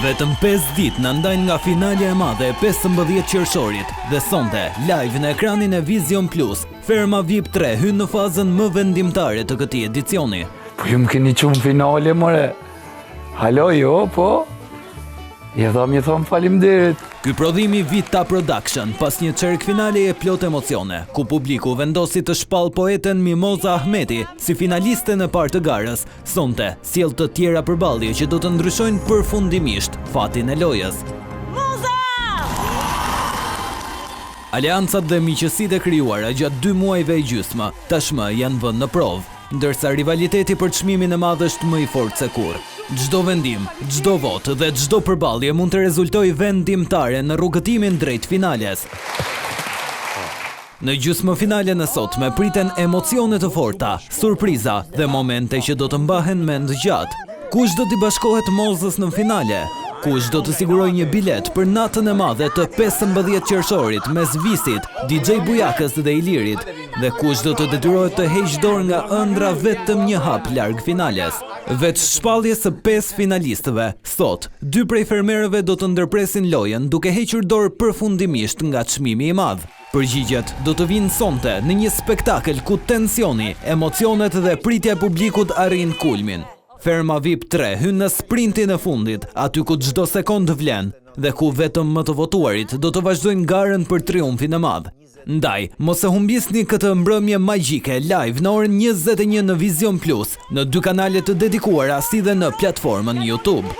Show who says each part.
Speaker 1: Vetëm 5 ditë në ndajnë nga finalja e madhe e 15 qershorit dhe sonte, live në ekranin e Vision Plus, Ferma VIP 3 hyn në fazën më vendimtare të këtij edicioni.
Speaker 2: Po ju më keni qumë finale, more. Halo, jo, po. Je thom faleminderit.
Speaker 1: Ky prodhimi Vita Production pas një çerk finale e plot emocione, ku publiku vendosi të shpall poeten Mimoza Ahmeti si finaliste në parë të garës, sonte sjell të tjera përballje që do të ndryshojnë përfundimisht fatin e lojës. Aleancat dhe miqësitë e krijuara gjatë 2 muajve e gjysmë tashmë janë vënë në provë, ndërsa rivaliteti për çmimin e madh është më i fortë se kurrë. Çdo vendim, çdo votë dhe çdo përballje mund të rezultojë vendimtare në rrugëtimin drejt finales. Në gjysmëfinalen e sotme priten emocione të forta, surpriza dhe momente që do të mbahen mend gjatë. Kush do t'i bashkohet Mozës në finale? Kush do të siguroj një bilet për natën e madhe të 15 qershorit mes Visit, DJ Bujakës dhe Ilirit? Dhe kush do të detyrohet të heqë dorë nga ëndra vetëm një hap larg finales? Veç shpalljes së 5 finalistëve, sot, 2 prej fermerëve do të ndërpresin lojën duke hequr dorë përfundimisht nga çmimi i madh. Përgjigjet do të vinë sonte në një spektakël ku tensioni, emocionet dhe pritja e publikut arrin kulmin. Ferma VIP 3 hyn në sprintin e fundit, aty ku çdo sekond vlen dhe ku vetëm më të votuarit do të vazhdojnë garën për triumfin e madh. Ndaj, mos e humbisni këtë mbrëmje magjike live në orën 21 në Vision Plus, në 2 kanale të dedikuara si dhe në platformën YouTube.